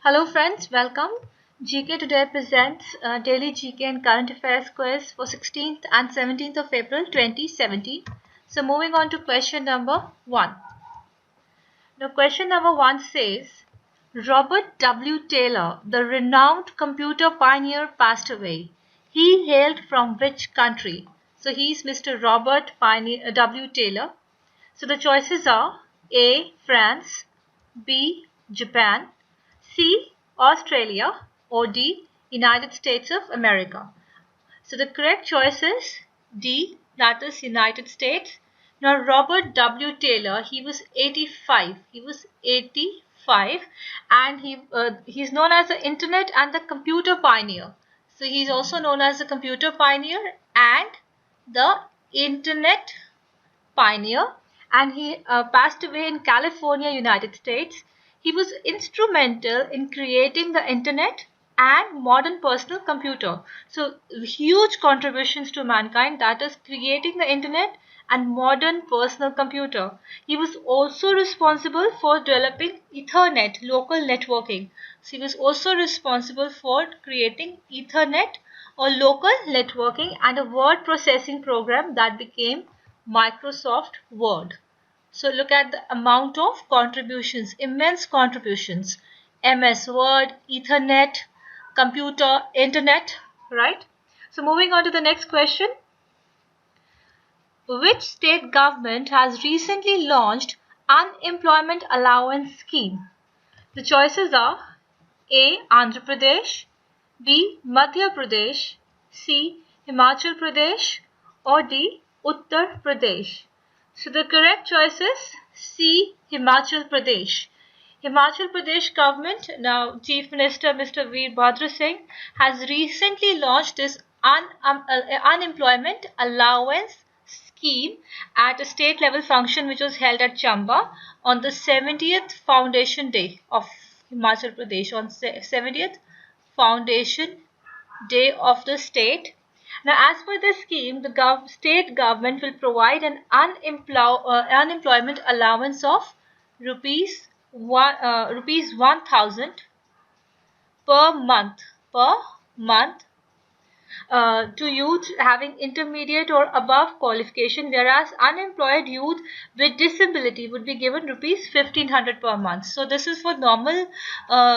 Hello friends, welcome. GK today presents daily GK and current affairs quiz for 16th and 17th of April 2017. So moving on to question number 1. Now question number 1 says, Robert W. Taylor, the renowned computer pioneer, passed away. He hailed from which country? So he is Mr. Robert W. Taylor. So the choices are A. France, B. Japan, C. Australia, or D. United States of America. So the correct choice is D, that is United States. Now Robert W. Taylor, he was 85. He was 85 and he's known as the internet and the computer pioneer. So he's also known as the computer pioneer and the internet pioneer, and he passed away in California, United States. He was instrumental in creating the internet and modern personal computer. So huge contributions to mankind, that is creating the internet and modern personal computer. He was also responsible for developing Ethernet, local networking. So he was also responsible for creating Ethernet or local networking and a word processing program that became Microsoft Word. So look at the amount of contributions, immense contributions. MS Word, Ethernet, computer, internet, right? So moving on to the next question. Which state government has recently launched unemployment allowance scheme? The choices are A. Andhra Pradesh, B. Madhya Pradesh, C. Himachal Pradesh, or D. Uttar Pradesh. So the correct choice is C. Himachal Pradesh. Himachal Pradesh government, now Chief Minister Mr. Veerbhadra Singh, has recently launched this unemployment allowance scheme at a state level function which was held at Chamba on the 70th Foundation Day of Himachal Pradesh, on 70th Foundation Day of the state. Now, as per the scheme, the state government will provide an unemployment allowance of rupees 1,000 per month to youth having intermediate or above qualification, whereas unemployed youth with disability would be given rupees 1,500 per month. So this is for normal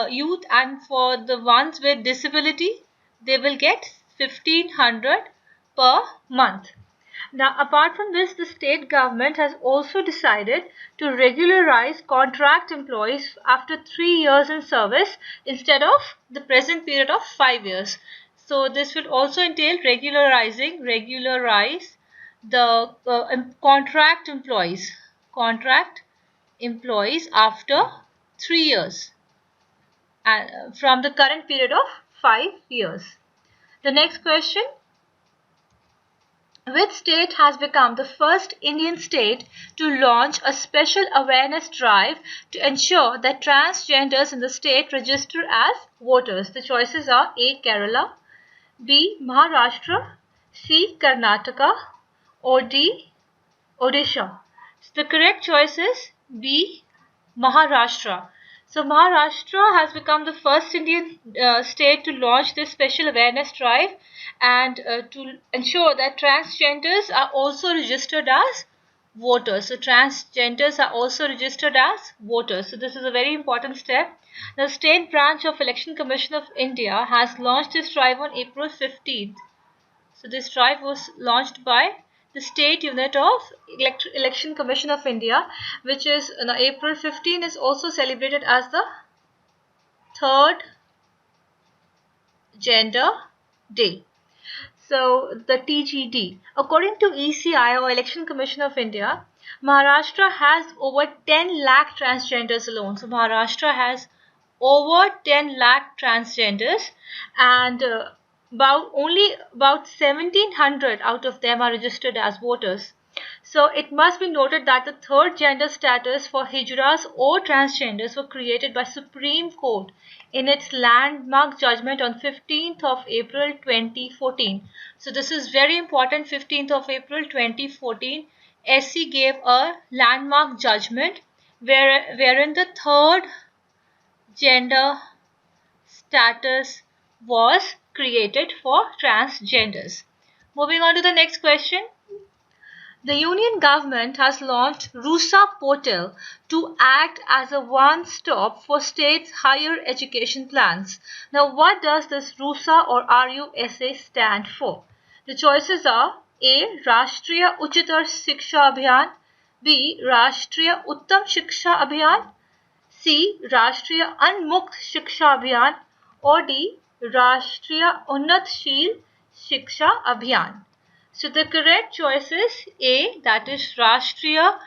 youth, and for the ones with disability, they will get 1,500 per month. Now, apart from this, the state government has also decided to regularize contract employees after 3 years in service instead of the present period of 5 years. So this would also entail regularize the contract employees after 3 years from the current period of 5 years. The next question. Which state has become the first Indian state to launch a special awareness drive to ensure that transgenders in the state register as voters? The choices are A. Kerala, B. Maharashtra, C. Karnataka, or D. Odisha. So the correct choice is B. Maharashtra. So Maharashtra has become the first Indian state to launch this special awareness drive and to ensure that transgenders are also registered as voters. So transgenders are also registered as voters. So this is a very important step. The state branch of Election Commission of India has launched this drive on April 15th. So this drive was launched by the state unit of Election Commission of India, which is April 15 is also celebrated as the third gender day. So the TGD, according to ECI or Election Commission of India, Maharashtra has over 10 lakh transgenders alone. So Maharashtra has over 10 lakh transgenders, and about 1,700 out of them are registered as voters. So it must be noted that the third gender status for hijras or transgenders were created by Supreme Court in its landmark judgment on 15th of April 2014. So this is very important. 15th of April 2014, SC gave a landmark judgment wherein the third gender status was created for transgenders. Moving on to the next question. The Union government has launched RUSA portal to act as a one-stop for states' higher education plans. Now, what does this RUSA or RUSA stand for? The choices are A. Rashtriya Uchitar Shiksha Abhiyan, B. Rashtriya Uttam Shiksha Abhiyan, C. Rashtriya Unmukt Shiksha Abhiyan, or D. Rashtriya Unnatshil Shiksha Abhiyan. So the correct choice is A, that is Rashtriya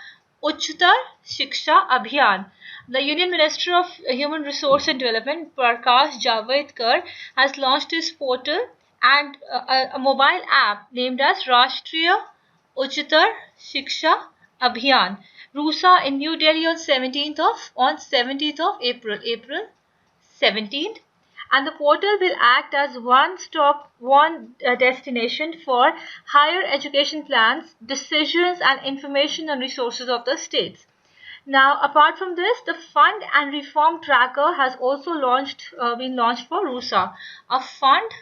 Uchitar Shiksha Abhiyan. The Union Minister of Human Resource and Development, Prakash Javadekar, has launched this portal and a mobile app named as Rashtriya Uchitar Shiksha Abhiyan, RUSA, in New Delhi on 17th of April 17th. And the portal will act as one destination for higher education plans, decisions and information on resources of the states. Now, apart from this, the Fund and Reform Tracker has also been launched for RUSA. A Fund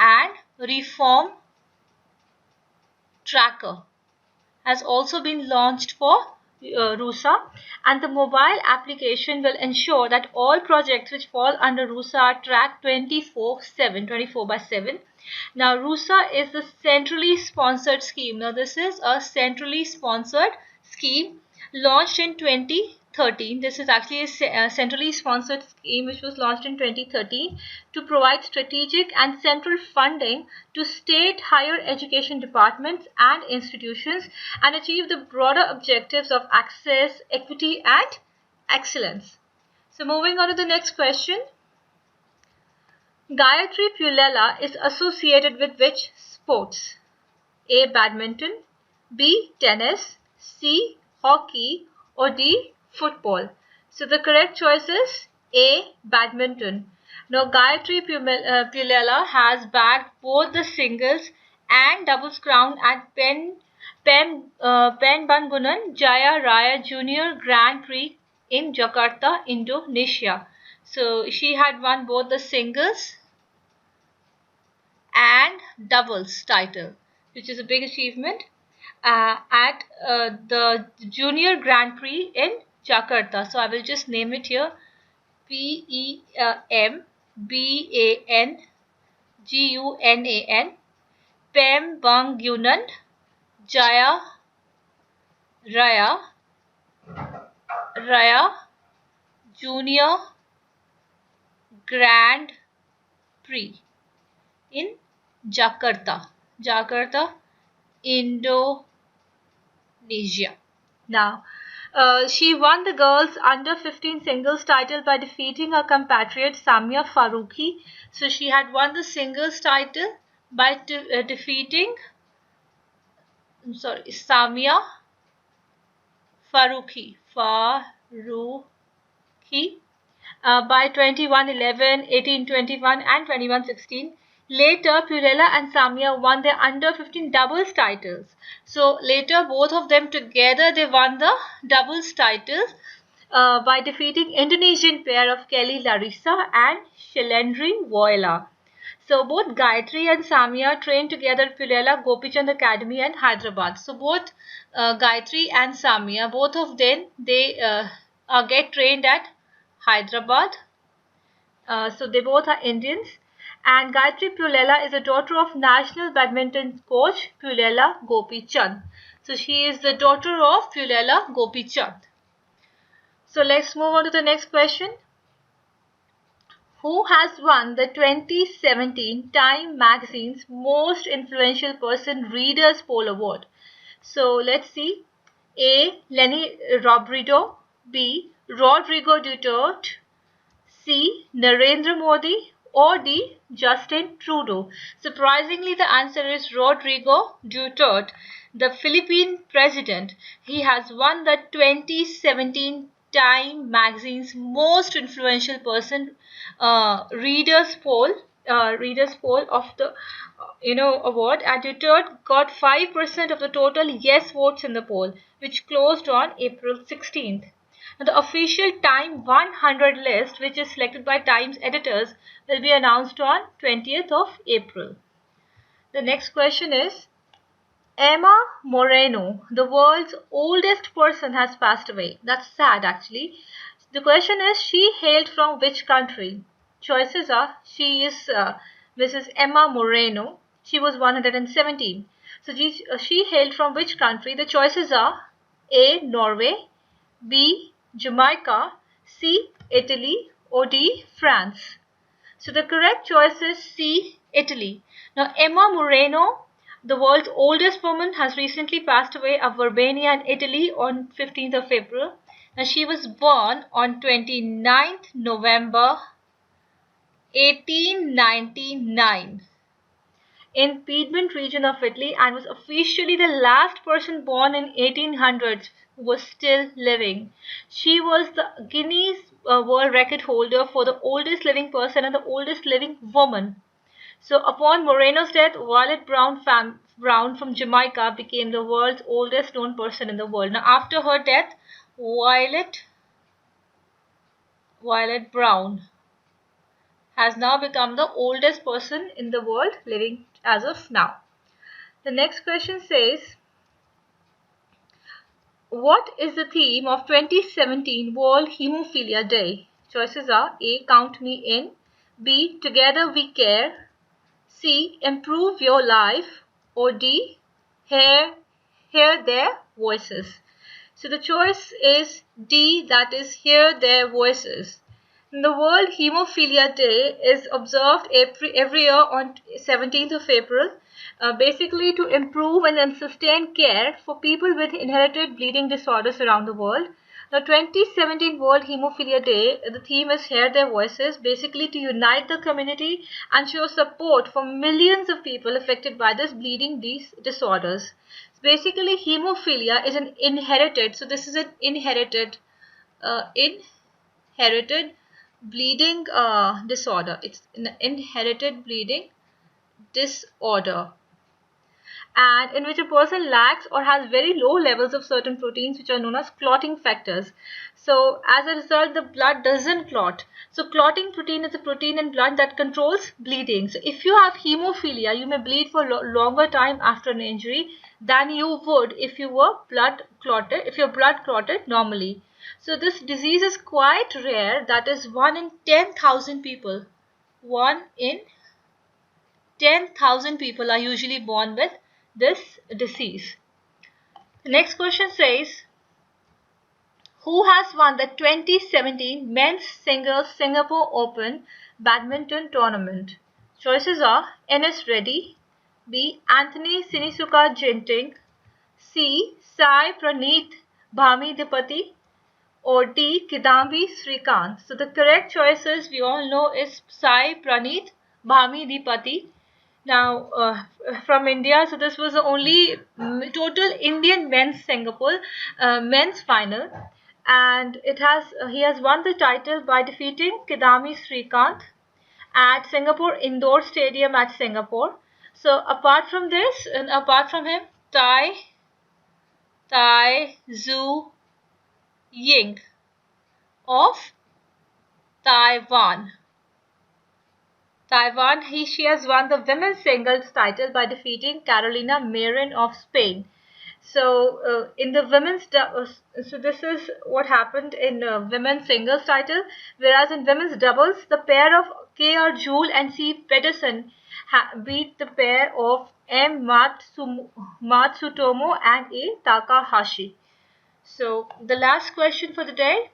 and Reform Tracker has also been launched for RUSA, and the mobile application will ensure that all projects which fall under RUSA are tracked 24/7. Now, RUSA is the centrally sponsored scheme. Now, this is a centrally sponsored scheme launched in 2013. This is actually a centrally sponsored scheme which was launched in 2013 to provide strategic and central funding to state higher education departments and institutions and achieve the broader objectives of access, equity and excellence. So moving on to the next question. Gayatri Pullela is associated with which sports? A. Badminton, B. Tennis, C. Hockey, or D. Football. So the correct choice is A. Badminton. Now, Gayatri Pullela has bagged both the singles and doubles crown at Penerbangan Jaya Raya Junior Grand Prix in Jakarta, Indonesia. So she had won both the singles and doubles title, which is a big achievement at the Junior Grand Prix in Jakarta. So I will just name it here: Pembangunan Penerbangan Jaya Raya Junior Grand Prix in Jakarta, Indonesia. Now, she won the girls under 15 singles title by defeating her compatriot Samia Farooqi. So she had won the singles title by defeating Samia Farooqi by 21-11, 18-21 and 21-16. Later, Pullela and Samia won their under 15 doubles titles. So later, both of them together, they won the doubles titles by defeating Indonesian pair of Kelly Larissa and Shalendri Voila. So both Gayatri and Samia trained together at Pullela Gopichand Academy and Hyderabad. So both Gayatri and Samia, both of them, they get trained at Hyderabad. So they both are Indians. And Gayatri Pullela is the daughter of national badminton coach Pullela Gopichand. So she is the daughter of Pullela Gopichand. So let's move on to the next question. Who has won the 2017 Time Magazine's Most Influential Person Readers Poll Award? So let's see. A. Leni Robredo, B. Rodrigo Duterte, C. Narendra Modi, or D. Justin Trudeau. Surprisingly, the answer is Rodrigo Duterte, the Philippine president. He has won the 2017 Time Magazine's Most Influential Person readers poll of the award, and Duterte got 5% of the total yes votes in the poll, which closed on April 16th. The official Time 100 list, which is selected by Times editors, will be announced on 20th of April. The next question is, Emma Morano, the world's oldest person, has passed away. That's sad actually. The question is, she hailed from which country? Choices are, she is Mrs. Emma Morano. She was 117. So she hailed from which country? The choices are A. Norway, B. Jamaica, C. Italy, or D. France. So the correct choice is C. Italy. Now Emma Morano, the world's oldest woman, has recently passed away of Verbania in Italy on 15th of April. Now she was born on 29th November 1899 in Piedmont region of Italy, and was officially the last person born in 1800s who was still living. She was the Guinness World Record holder for the oldest living person and the oldest living woman. So upon Moreno's death, Violet Brown from Jamaica became the world's oldest known person in the world. Now after her death, Violet Brown has now become the oldest person in the world living as of now. The next question says, what is the theme of 2017 World Hemophilia Day? Choices are A. Count Me In, B. Together We Care, C. Improve Your Life, or D. Hear Their Voices. So the choice is D, that is Hear Their Voices. The World Hemophilia Day is observed every year on 17th of April, basically to improve and sustain care for people with inherited bleeding disorders around the world. The 2017 World Hemophilia Day, the theme is Hear Their Voices, basically to unite the community and show support for millions of people affected by this bleeding disorders. Basically, hemophilia is an inherited, so this is an inherited bleeding disorder. It's an inherited bleeding disorder, and in which a person lacks or has very low levels of certain proteins which are known as clotting factors. So as a result, the blood doesn't clot. So clotting protein is a protein in blood that controls bleeding. So if you have hemophilia, you may bleed for longer time after an injury than you would if you were your blood clotted normally. So this disease is quite rare, that is 1 in 10,000 people. 1 in 10,000 people are usually born with this disease. The next question says, who has won the 2017 men's singles Singapore Open Badminton tournament? Choices are N.S. Reddy, B. Anthony Sinisuka Ginting, C. Sai Praneeth Bhamidipati, or D. Kidambi Srikanth. So the correct choices we all know is Sai Praneeth Bhamidipati. Now from India, so this was the only total Indian men's Singapore men's final, and he has won the title by defeating Kidambi Srikanth at Singapore Indoor Stadium at Singapore. So apart from this, and apart from him, Tai Zhu Ying of Taiwan. She has won the women's singles title by defeating Carolina Marin of Spain. So in the women's, so this is what happened in women's singles title. Whereas in women's doubles, the pair of K.R. Joule and C. Pedersen beat the pair of M. Matsutomo and A. Takahashi. So the last question for the day.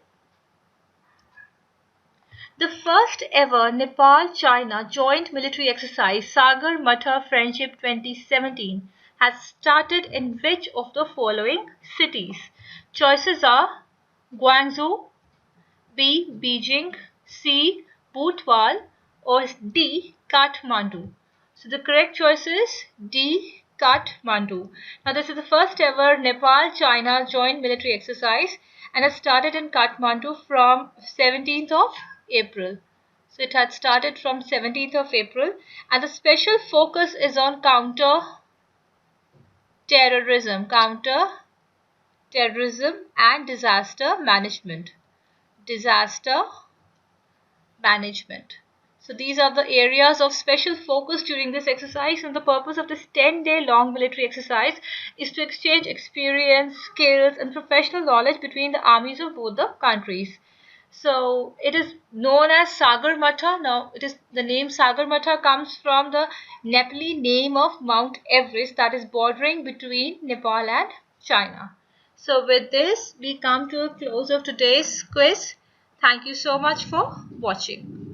The first ever Nepal-China joint military exercise, Sagarmatha Friendship 2017, has started in which of the following cities? Choices are Guangzhou, B. Beijing, C. Bhutwal, or D. Kathmandu. So the correct choice is D. Kathmandu. Now this is the first ever Nepal-China joint military exercise and has started in Kathmandu from 17th of April. So it had started from 17th of April, and the special focus is on counter terrorism, terrorism, and disaster management. Disaster management. So these are the areas of special focus during this exercise, and the purpose of this 10-day long military exercise is to exchange experience, skills, and professional knowledge between the armies of both the countries. So it is known as Sagarmatha. Now the name Sagarmatha comes from the Nepali name of Mount Everest that is bordering between Nepal and China. So with this, we come to a close of today's quiz. Thank you so much for watching.